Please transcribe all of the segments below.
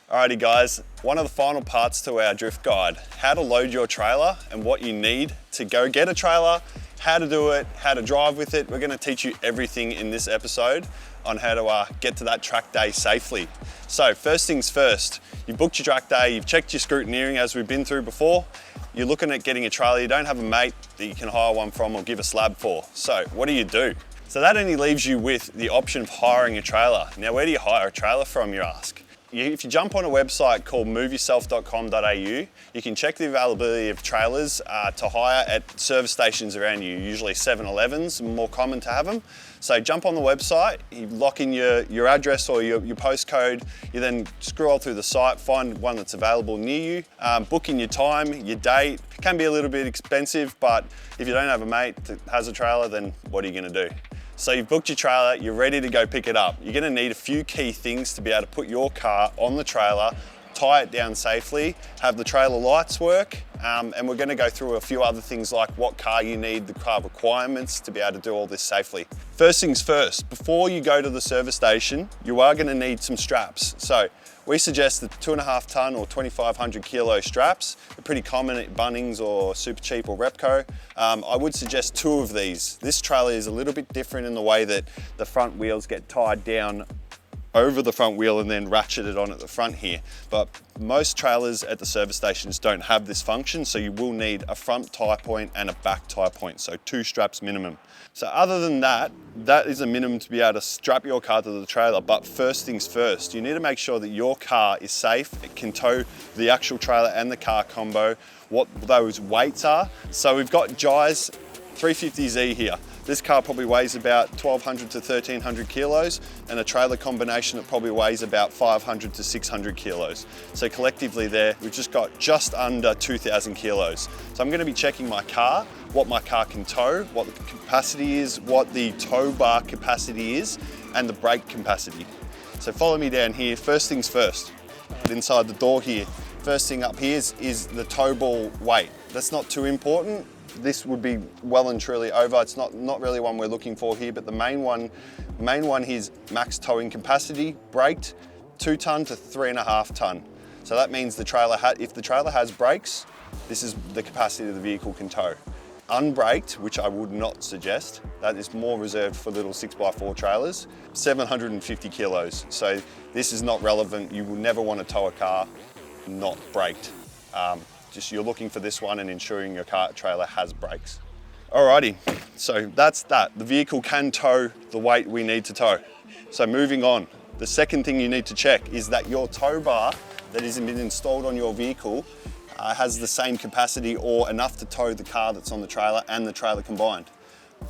Alrighty guys, one of the final parts to our drift guide, how to load your trailer and what you need to go get a trailer, how to do it, how to drive with it. We're going to teach you everything in this episode on how to get to that track day safely. So first things first, you've booked your track day, you've checked your scrutineering as we've been through before, you're looking at getting a trailer, you don't have a mate that you can hire one from or give a slab for. So what do? So that only leaves you with the option of hiring a trailer. Now where do you hire a trailer from, you ask? If you jump on a website called moveyourself.com.au, you can check the availability of trailers to hire at service stations around you, usually 7-Elevens, more common to have them. So jump on the website, you lock in your address or your postcode, you then scroll through the site, find one that's available near you, book in your time, your date. It can be a little bit expensive, but if you don't have a mate that has a trailer, then what are you going to do? So you've booked your trailer, you're ready to go pick it up. You're gonna need a few key things to be able to put your car on the trailer, tie it down safely, have the trailer lights work, and we're gonna go through a few other things like what car you need, the car requirements to be able to do all this safely. First things first, before you go to the service station, you are gonna need some straps. So we suggest the 2.5 ton or 2,500 kilo straps. They're pretty common at Bunnings or Supercheap or Repco. I would suggest 2 of these. This trailer is a little bit different in the way that the front wheels get tied down over the front wheel and then ratcheted on at the front here. But most trailers at the service stations don't have this function, so you will need a front tie point and a back tie point, so 2 straps minimum. So other than that, that is a minimum to be able to strap your car to the trailer. But first things first, you need to make sure that your car is safe. It can tow the actual trailer and the car combo, what those weights are. So we've got Jai's 350Z here. This car probably weighs about 1,200 to 1,300 kilos and a trailer combination that probably weighs about 500 to 600 kilos. So collectively there, we've just got just under 2,000 kilos. So I'm going to be checking my car, what my car can tow, what the capacity is, what the tow bar capacity is, and the brake capacity. So follow me down here. First things first, inside the door here, first thing up here is the tow ball weight. That's not too important. This would be well and truly over. It's not really one we're looking for here, but the main one is max towing capacity, braked, 2 ton to 3.5 ton. So that means the trailer, if the trailer has brakes, this is the capacity the vehicle can tow. Unbraked, which I would not suggest, that is more reserved for little 6x4 trailers, 750 kilos. So this is not relevant. You will never want to tow a car not braked. You're looking for this one and ensuring your car trailer has brakes. Alrighty, so that's that. The vehicle can tow the weight we need to tow. So moving on, the second thing you need to check is that your tow bar that has been installed on your vehicle has the same capacity or enough to tow the car that's on the trailer and the trailer combined.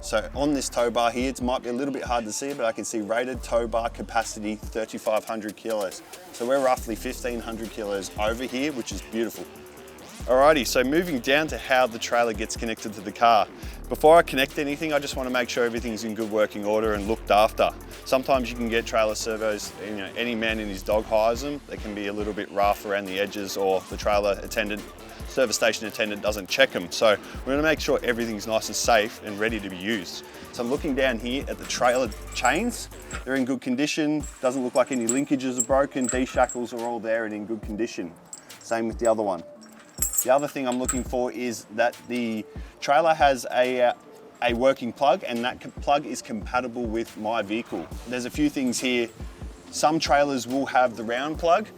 So on this tow bar here, it might be a little bit hard to see, but I can see rated tow bar capacity 3,500 kilos. So we're roughly 1,500 kilos over here, which is beautiful. Alrighty, so moving down to how the trailer gets connected to the car. Before I connect anything, I just want to make sure everything's in good working order and looked after. Sometimes you can get trailer servos, any man and his dog hires them. They can be a little bit rough around the edges, or the trailer attendant, service station attendant doesn't check them. So we're going to make sure everything's nice and safe and ready to be used. So I'm looking down here at the trailer chains. They're in good condition. Doesn't look like any linkages are broken. D-shackles are all there and in good condition. Same with the other one. The other thing I'm looking for is that the trailer has a working plug, and that plug is compatible with my vehicle. There's a few things here. Some trailers will have the round plug.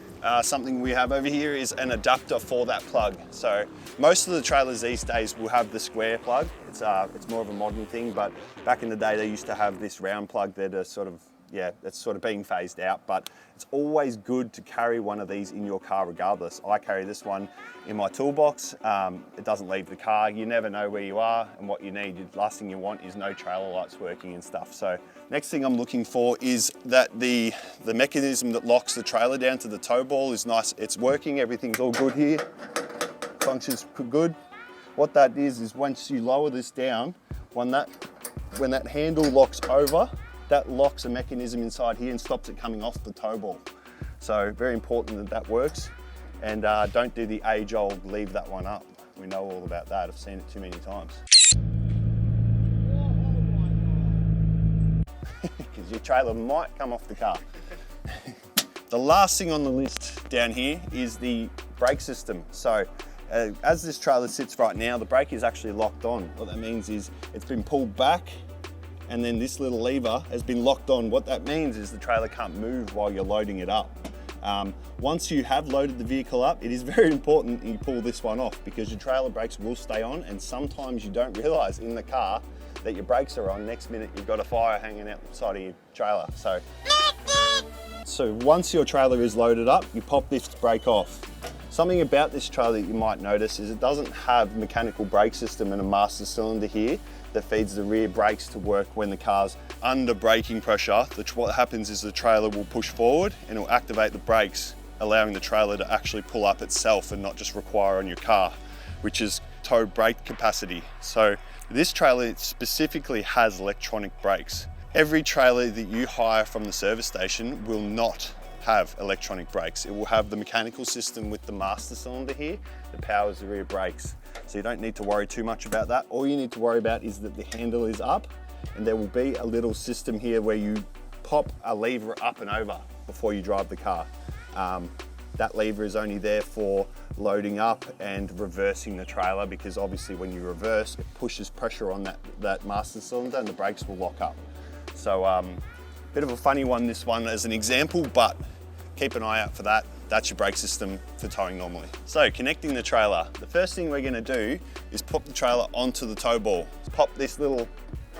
Something we have over here is an adapter for that plug. So most of the trailers these days will have the square plug. It's more of a modern thing, but back in the day they used to have this round plug that are that's sort of being phased out, but it's always good to carry one of these in your car regardless. I carry this one in my toolbox. It doesn't leave the car. You never know where you are and what you need. The last thing you want is no trailer lights working and stuff. So next thing I'm looking for is that the mechanism that locks the trailer down to the tow ball is nice. It's working, everything's all good here. Functions good. What that is once you lower this down, when that handle locks over, that locks a mechanism inside here and stops it coming off the tow ball. So very important that works. And don't do the age-old leave that one up. We know all about that. I've seen it too many times. Because your trailer might come off the car. The last thing on the list down here is the brake system. So as this trailer sits right now, the brake is actually locked on. What that means is it's been pulled back and then this little lever has been locked on. What that means is the trailer can't move while you're loading it up. Once you have loaded the vehicle up, it is very important that you pull this one off because your trailer brakes will stay on, and sometimes you don't realize in the car that your brakes are on. Next minute you've got a fire hanging out the side of your trailer. So once your trailer is loaded up, you pop this brake off. Something about this trailer that you might notice is it doesn't have mechanical brake system and a master cylinder here that feeds the rear brakes to work when the car's under braking pressure. What happens is the trailer will push forward and it will activate the brakes, allowing the trailer to actually pull up itself and not just require on your car, which is tow brake capacity. So this trailer specifically has electronic brakes. Every trailer that you hire from the service station will not have electronic brakes. It will have the mechanical system with the master cylinder here that powers the rear brakes. So you don't need to worry too much about that. All you need to worry about is that the handle is up and there will be a little system here where you pop a lever up and over before you drive the car. That lever is only there for loading up and reversing the trailer, because obviously when you reverse, it pushes pressure on that master cylinder and the brakes will lock up. So bit of a funny one, this one as an example, but keep an eye out for that. That's your brake system for towing normally. So connecting the trailer, the first thing we're gonna do is pop the trailer onto the tow ball. Pop this little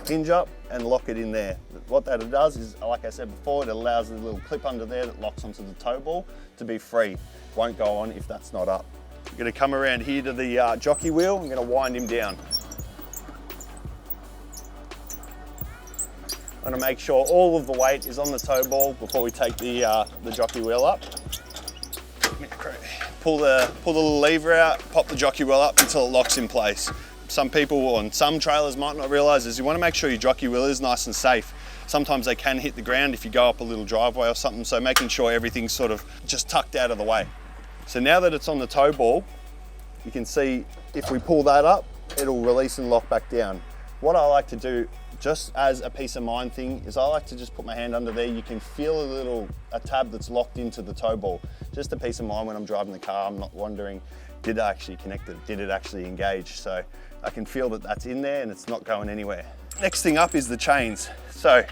hinge up and lock it in there. What that does is, like I said before, it allows the little clip under there that locks onto the tow ball to be free. Won't go on if that's not up. I'm gonna come around here to the jockey wheel. I'm gonna wind him down. I'm gonna make sure all of the weight is on the tow ball before we take the jockey wheel up. Pull the little lever out, pop the jockey wheel up until it locks in place. Some people on some trailers might not realize is you want to make sure your jockey wheel is nice and safe. Sometimes they can hit the ground if you go up a little driveway or something, so making sure everything's sort of just tucked out of the way. So now that it's on the tow ball, you can see if we pull that up, it'll release and lock back down. What I like to do, just as a peace of mind thing, is I like to just put my hand under there. You can feel a tab that's locked into the tow ball. Just a peace of mind when I'm driving the car. I'm not wondering, did it actually connect it? Did it actually engage? So I can feel that that's in there and it's not going anywhere. Next thing up is the chains. So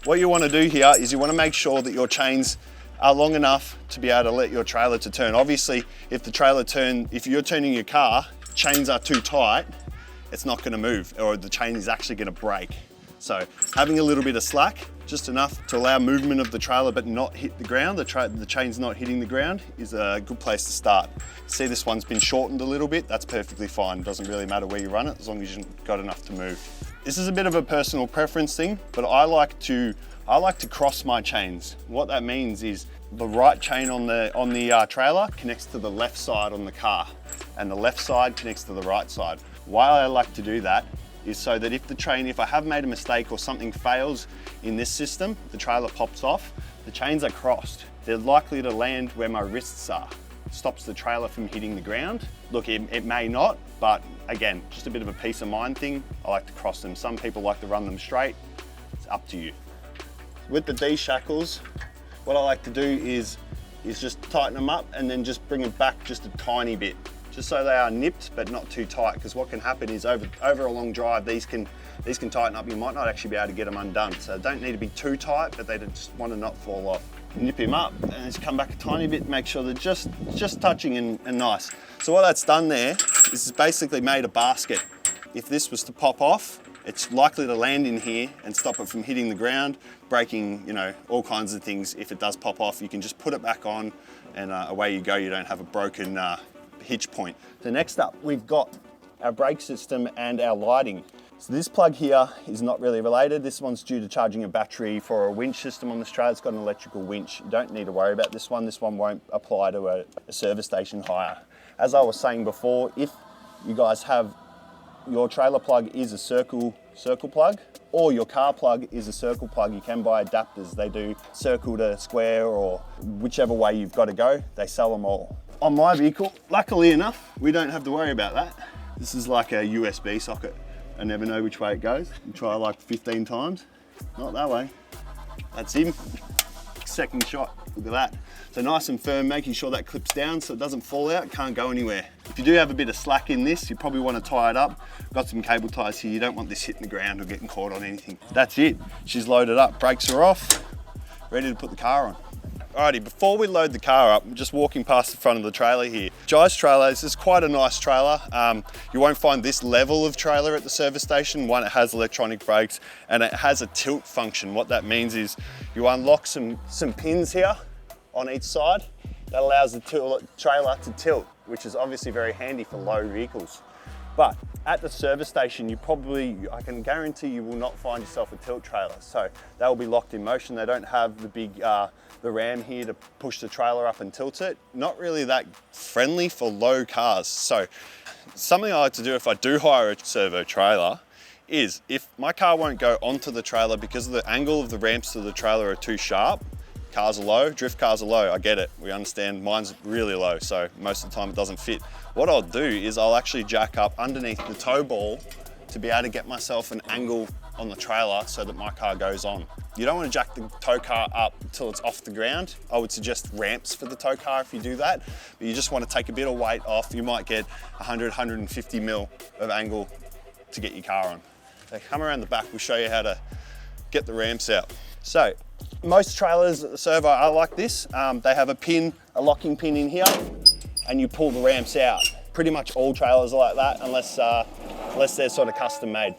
what you want to do here is you want to make sure that your chains are long enough to be able to let your trailer to turn. Obviously, if you're turning your car, chains are too tight, it's not going to move, or the chain is actually going to break. So having a little bit of slack, just enough to allow movement of the trailer but not hit the ground, the chain's not hitting the ground, is a good place to start. See, this one's been shortened a little bit, that's perfectly fine. It doesn't really matter where you run it, as long as you've got enough to move. This is a bit of a personal preference thing, but I like to cross my chains. What that means is the right chain on the trailer connects to the left side on the car, and the left side connects to the right side. Why I like to do that is so that if I have made a mistake or something fails in this system, the trailer pops off, the chains are crossed. They're likely to land where my wrists are. It stops the trailer from hitting the ground. Look, it may not, but again, just a bit of a peace of mind thing. I like to cross them. Some people like to run them straight. It's up to you. With the D-shackles, what I like to do is just tighten them up and then just bring it back just a tiny bit, just so they are nipped but not too tight, because what can happen is over a long drive, these can tighten up. You might not actually be able to get them undone, so they don't need to be too tight, but they just want to not fall off. Nip him up and just come back a tiny bit, make sure they're just touching and nice. So what that's done there is it's basically made a basket. If this was to pop off, it's likely to land in here and stop it from hitting the ground, breaking, all kinds of things. If it does pop off, you can just put it back on and away you go. You don't have a broken hitch point. So next up, we've got our brake system and our lighting. So this plug here is not really related. This one's due to charging a battery for a winch system on this trailer. It's got an electrical winch. You don't need to worry about this one. This one won't apply to a service station hire. As I was saying before, if you guys have your trailer plug is a circle plug, or your car plug is a circle plug, you can buy adapters. They do circle to square, or whichever way you've got to go. They sell them all. On my vehicle, luckily enough, we don't have to worry about that. This is like a USB socket. I never know which way it goes. You try like 15 times, not that way. That's him, second shot. Look at that. So nice and firm, making sure that clips down so it doesn't fall out, can't go anywhere. If you do have a bit of slack in this, you probably want to tie it up. Got some cable ties here, you don't want this hitting the ground or getting caught on anything. That's it, she's loaded up, brakes are off, ready to put the car on. Alrighty, before we load the car up, I'm just walking past the front of the trailer here. Jai's trailer, this is quite a nice trailer. You won't find this level of trailer at the service station. One, it has electronic brakes and it has a tilt function. What that means is you unlock some pins here on each side. That allows the trailer to tilt, which is obviously very handy for low vehicles. But at the service station, I can guarantee you will not find yourself a tilt trailer. So they will be locked in motion. They don't have the big, the ram here to push the trailer up and tilt it. Not really that friendly for low cars. So something I like to do if I do hire a servo trailer is if my car won't go onto the trailer because of the angle of the ramps to the trailer are too sharp. Cars are low, drift cars are low, I get it, we understand. Mine's really low, so most of the time it doesn't fit. What I'll do is I'll actually jack up underneath the tow ball to be able to get myself an angle on the trailer so that my car goes on. You don't want to jack the tow car up until it's off the ground. I would suggest ramps for the tow car if you do that, but you just want to take a bit of weight off. You might get 100, 150 mil of angle to get your car on. So come around the back, we'll show you how to get the ramps out. So, most trailers at the servo are like this. They have a locking pin in here, and you pull the ramps out. Pretty much all trailers are like that, unless they're sort of custom made.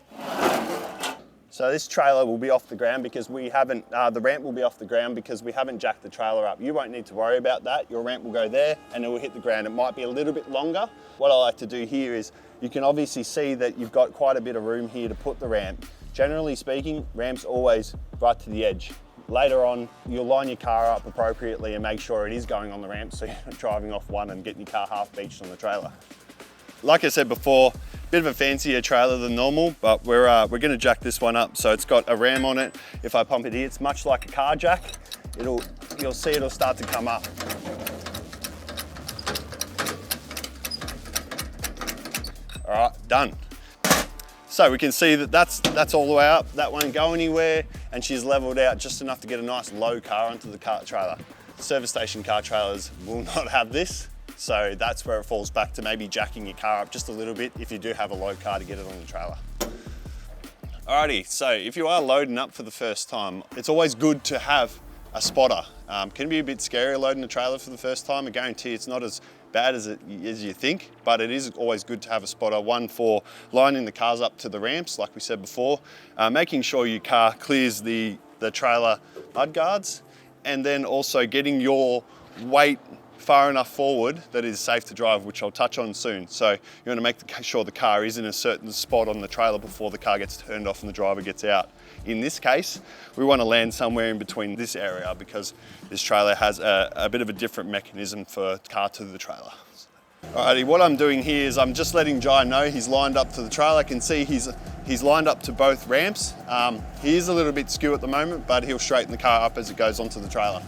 So this trailer will be off the ground because we haven't, the ramp will be off the ground because we haven't jacked the trailer up. You won't need to worry about that. Your ramp will go there and it will hit the ground. It might be a little bit longer. What I like to do here is, you can obviously see that you've got quite a bit of room here to put the ramp. Generally speaking, ramp's always right to the edge. Later on, you'll line your car up appropriately and make sure it is going on the ramp so you're not driving off one and getting your car half beached on the trailer. Like I said before, bit of a fancier trailer than normal, but we're gonna jack this one up. So it's got a ram on it. If I pump it here, it's much like a car jack. You'll see it'll start to come up. All right, done. So we can see that that's all the way up. That won't go anywhere, and she's leveled out just enough to get a nice low car onto the car trailer. Service station car trailers will not have this, so that's where it falls back to maybe jacking your car up just a little bit if you do have a low car to get it on the trailer. Alrighty, so if you are loading up for the first time, it's always good to have a spotter. Can be a bit scary loading a trailer for the first time. I guarantee it's not as bad as you think, but it is always good to have a spotter. One for lining the cars up to the ramps, like we said before, making sure your car clears the trailer mud guards, and then also getting your weight far enough forward that it is safe to drive, which I'll touch on soon. So you want to make sure the car is in a certain spot on the trailer before the car gets turned off and the driver gets out. In this case, we want to land somewhere in between this area because this trailer has a bit of a different mechanism for car to the trailer. Alrighty, what I'm doing here is I'm just letting Jai know he's lined up to the trailer. I can see he's lined up to both ramps. He is a little bit skew at the moment, but he'll straighten the car up as it goes onto the trailer.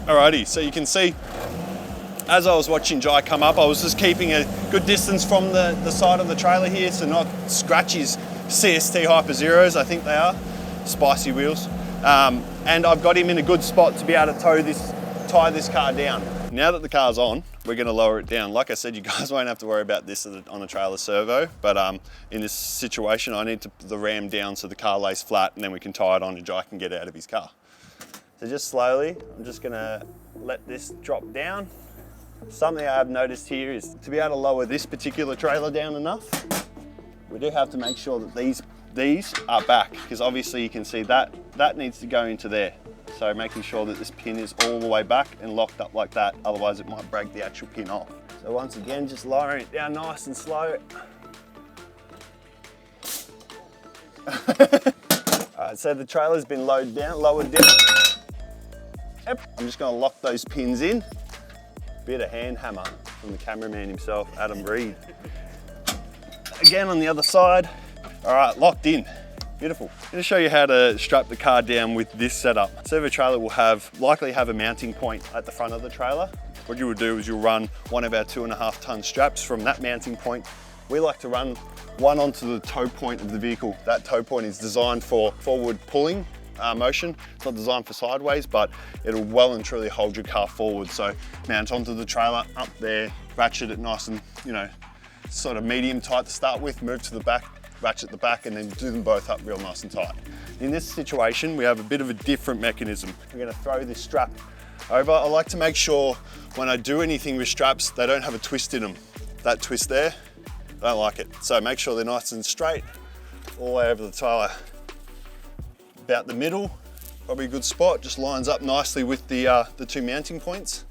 Alrighty, so you can see as I was watching Jai come up, I was just keeping a good distance from the side of the trailer here so not scratch his CST Hyper Zeros, I think they are, spicy wheels. And I've got him in a good spot to be able to tie this car down. Now that the car's on, we're going to lower it down. Like I said, you guys won't have to worry about this on a trailer servo, but in this situation, I need to put the ram down so the car lays flat and then we can tie it on and Jai can get out of his car. So just slowly, I'm just gonna let this drop down. Something I've noticed here is to be able to lower this particular trailer down enough, we do have to make sure that these are back, because obviously you can see that needs to go into there. So making sure that this pin is all the way back and locked up like that, otherwise it might break the actual pin off. So once again, just lowering it down nice and slow. Alright, so the trailer's been lowered down. Yep. I'm just going to lock those pins in. Bit of hand hammer from the cameraman himself, Adam Reed. Again on the other side. All right, locked in. Beautiful. I'm going to show you how to strap the car down with this setup. So the trailer will likely have a mounting point at the front of the trailer. What you would do is you'll run one of our 2.5 ton straps from that mounting point. We like to run one onto the toe point of the vehicle. That toe point is designed for forward pulling motion. It's not designed for sideways, but it'll well and truly hold your car forward. So mount onto the trailer, up there, ratchet it nice and, sort of medium tight to start with, move to the back, ratchet the back, and then do them both up real nice and tight. In this situation, we have a bit of a different mechanism. We're gonna throw this strap over. I like to make sure when I do anything with straps, they don't have a twist in them. That twist there, I don't like it. So make sure they're nice and straight all the way over the trailer. About the middle, probably a good spot, just lines up nicely with the two mounting points.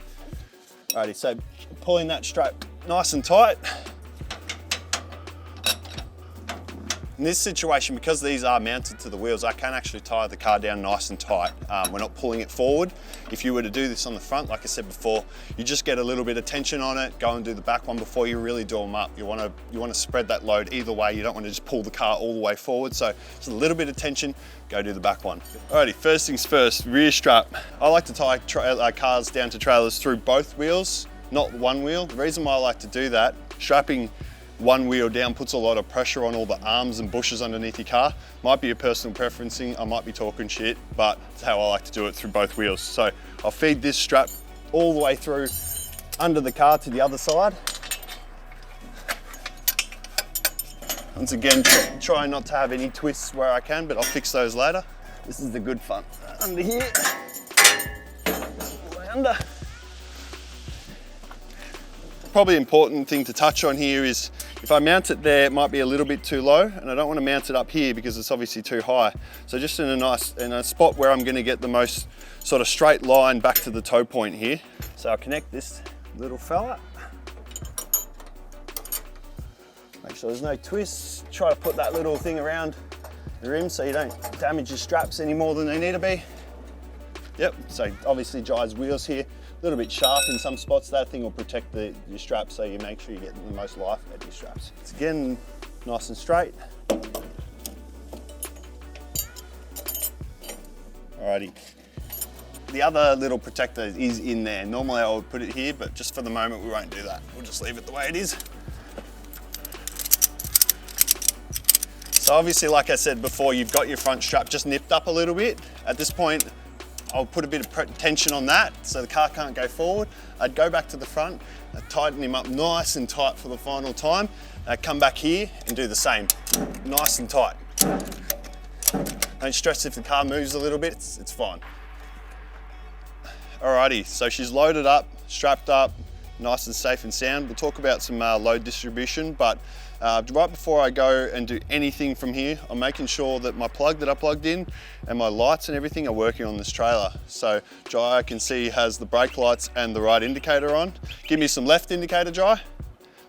Alrighty, so pulling that strap nice and tight. In this situation, because these are mounted to the wheels, I can actually tie the car down nice and tight. We're not pulling it forward. If you were to do this on the front, like I said before, you just get a little bit of tension on it, go and do the back one before you really do them up. You want to spread that load either way. You don't want to just pull the car all the way forward. So just a little bit of tension, go do the back one. Alrighty, first things first, rear strap. I like to tie cars down to trailers through both wheels, not one wheel. The reason why I like to do that, strapping one wheel down puts a lot of pressure on all the arms and bushes underneath your car. Might be a personal preferencing, I might be talking shit, but it's how I like to do it through both wheels. So I'll feed this strap all the way through under the car to the other side. Once again, try not to have any twists where I can, but I'll fix those later. This is the good fun. Under here, all the way under. Probably important thing to touch on here is if I mount it there, it might be a little bit too low, and I don't want to mount it up here because it's obviously too high. So just in a spot where I'm going to get the most sort of straight line back to the toe point here. So I'll connect this little fella. Make sure there's no twists. Try to put that little thing around the rim so you don't damage your straps any more than they need to be. Yep, so obviously Jai's wheels here. A little bit sharp in some spots. That thing will protect your straps, so you make sure you get the most life out of your straps. It's again nice and straight. Alrighty. The other little protector is in there. Normally I would put it here, but just for the moment we won't do that. We'll just leave it the way it is. So obviously, like I said before, you've got your front strap just nipped up a little bit. At this point, I'll put a bit of tension on that so the car can't go forward. I'd go back to the front, I'd tighten him up nice and tight for the final time. I'd come back here and do the same, nice and tight. Don't stress if the car moves a little bit, it's fine. Alrighty, so she's loaded up, strapped up, nice and safe and sound. We'll talk about some load distribution, but right before I go and do anything from here, I'm making sure that my plug that I plugged in and my lights and everything are working on this trailer. So Jai, I can see has the brake lights and the right indicator on. Give me some left indicator, Jai.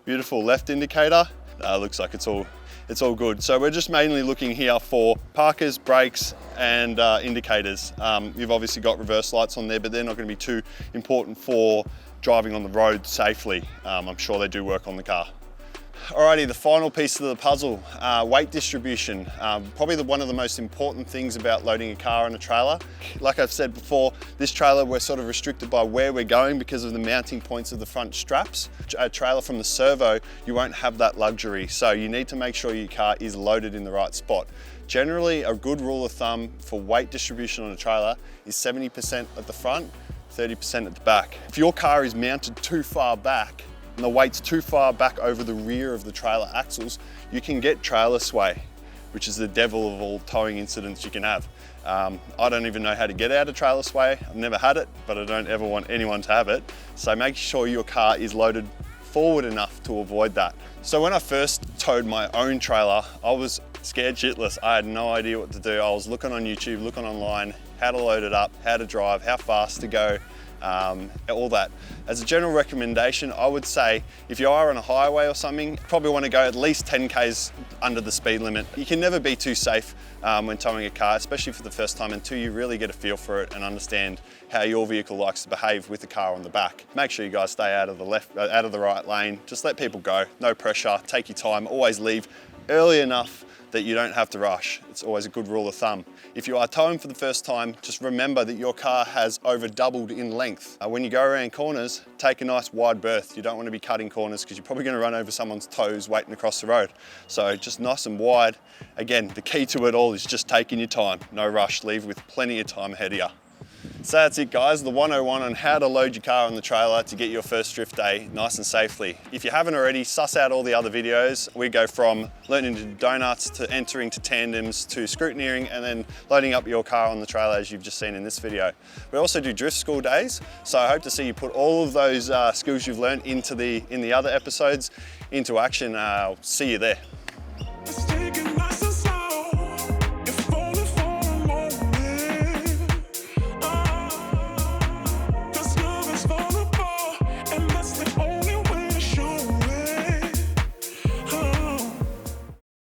Beautiful left indicator. Looks like it's all good. So we're just mainly looking here for parkers, brakes, and indicators. You've obviously got reverse lights on there, but they're not going to be too important for driving on the road safely. I'm sure they do work on the car. Alrighty, the final piece of the puzzle, weight distribution. Probably one of the most important things about loading a car on a trailer. Like I've said before, this trailer we're sort of restricted by where we're going because of the mounting points of the front straps. A trailer from the servo, you won't have that luxury. So you need to make sure your car is loaded in the right spot. Generally, a good rule of thumb for weight distribution on a trailer is 70% at the front, 30% at the back. If your car is mounted too far back, and the weight's too far back over the rear of the trailer axles, you can get trailer sway, which is the devil of all towing incidents you can have. I don't even know how to get out of trailer sway. I've never had it, but I don't ever want anyone to have it. So make sure your car is loaded forward enough to avoid that. So when I first towed my own trailer, I was scared shitless. I had no idea what to do. I was looking on YouTube, looking online, how to load it up, how to drive, how fast to go, all that. As a general recommendation, I would say if you are on a highway or something, you probably want to go at least 10 Ks under the speed limit. You can never be too safe when towing a car, especially for the first time, until you really get a feel for it and understand how your vehicle likes to behave with the car on the back. Make sure you guys stay out of the right lane. Just let people go, no pressure, take your time, always leave early enough that you don't have to rush. It's always a good rule of thumb. If you are towing for the first time, just remember that your car has over doubled in length. When you go around corners, take a nice wide berth. You don't want to be cutting corners because you're probably going to run over someone's toes waiting across the road. So just nice and wide. Again, the key to it all is just taking your time. No rush, leave with plenty of time ahead of you. So that's it guys, the 101 on how to load your car on the trailer to get your first drift day nice and safely. If you haven't already, suss out all the other videos. We go from learning to do donuts, to entering to tandems, to scrutineering, and then loading up your car on the trailer as you've just seen in this video. We also do drift school days, so I hope to see you put all of those skills you've learned in the other episodes into action. I'll see you there.